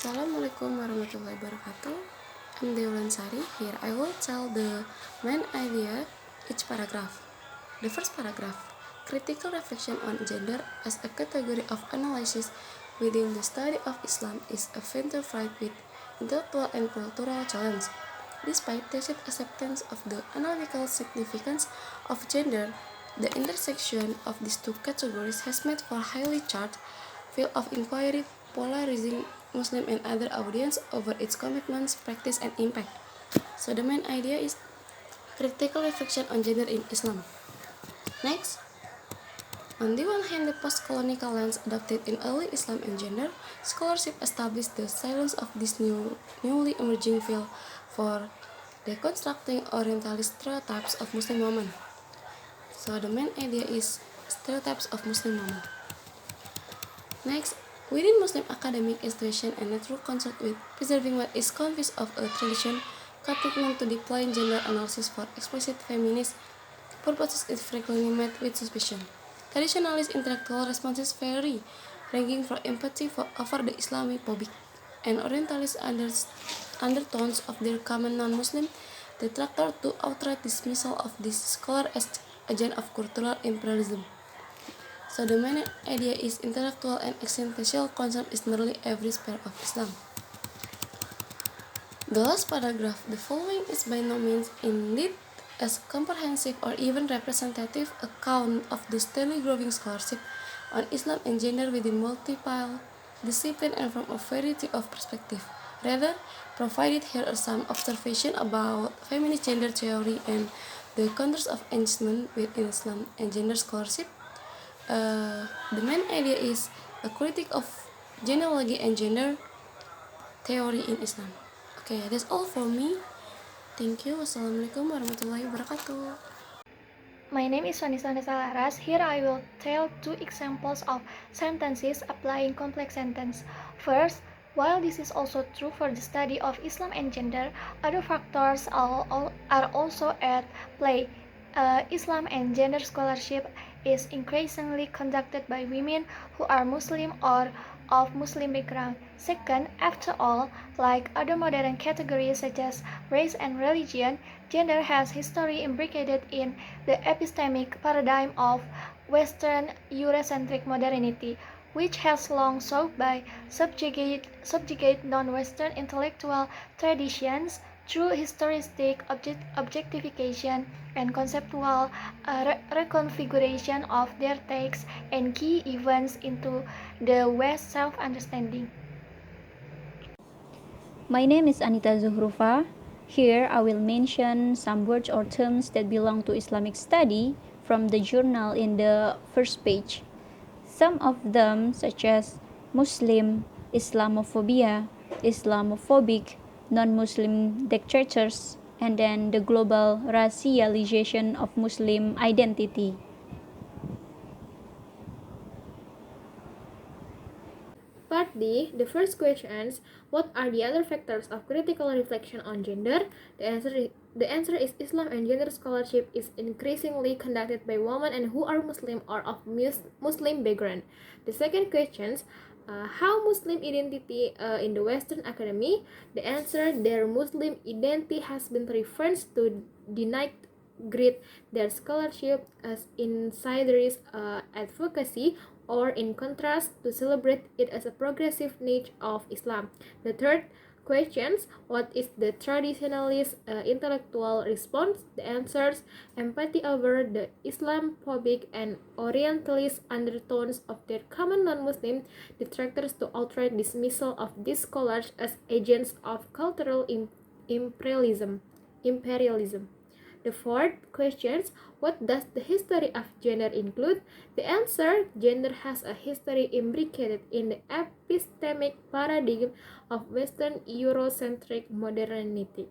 Assalamualaikum warahmatullahi wabarakatuh. I'm Deulan Sari. Here I will tell the main idea each paragraph. The first paragraph, critical reflection on gender as a category of analysis within the study of Islam is a venture fraught with intellectual and cultural challenge. Despite tacit acceptance of the analytical significance of gender, the intersection of these two categories has made for highly charged field of inquiry, polarizing Muslim and other audience over its commitments, practice, and impact. So the main idea is critical reflection on gender in Islam. Next, on the one hand, the post-colonial lens adopted in early Islam and gender scholarship established the silence of this newly emerging field for deconstructing Orientalist stereotypes of Muslim women. So the main idea is stereotypes of Muslim women. Next, within Muslim academic institution and network concerned with preserving what is convinced of a tradition, commitment to deploying gender analysis for explicit feminist purposes is frequently met with suspicion. Traditionalist intellectual responses vary, ranging from empathy over the Islamic public and Orientalist undertones of their common non-Muslim detractor to outright dismissal of this scholar as agent of cultural imperialism. So the main idea is intellectual and existential concept is nearly every sphere of Islam. The last paragraph, the following is by no means indeed as comprehensive or even representative account of the steadily growing scholarship on Islam and gender within multiple disciplines and from a variety of perspectives. Rather, provided here are some observations about feminist gender theory and the contours of engagement within Islam and gender scholarship. The main idea is a critique of genealogy and gender theory in Islam. Okay, that's all for me. Thank you. Wassalamualaikum warahmatullahi wabarakatuh. My name is Vanessa Laras. Here I will tell two examples of sentences applying complex sentence. First, while this is also true for the study of Islam and gender, other factors are also at play. Islam and gender scholarship is increasingly conducted by women who are Muslim or of Muslim background. Second, after all, like other modern categories such as race and religion, gender has history imbricated in the epistemic paradigm of Western Eurocentric modernity, which has long sought by subjugate non-Western intellectual traditions through historistic objectification and conceptual reconfiguration of their texts and key events into the West self-understanding. My name is Anita Zuhrufa. Here I will mention some words or terms that belong to Islamic study from the journal in the first page. Some of them such as Muslim, Islamophobia, Islamophobic, non-Muslim dictators, and then the global racialization of Muslim identity. Part D, the first question is, what are the other factors of critical reflection on gender? The answer is Islam and gender scholarship is increasingly conducted by women and who are Muslim or of Muslim background. The second question is, how Muslim identity in the Western academy? The answer, their Muslim identity has been referenced to denigrate their scholarship as insiderist advocacy, or in contrast, to celebrate it as a progressive niche of Islam. The third questions, what is the traditionalist intellectual response? The answers, empathy over the Islamophobic and Orientalist undertones of their common non-Muslim detractors to outright dismissal of these scholars as agents of cultural imperialism. The fourth questions, what does the history of gender include? The answer, gender has a history imbricated in the epistemic paradigm of Western Eurocentric modernity.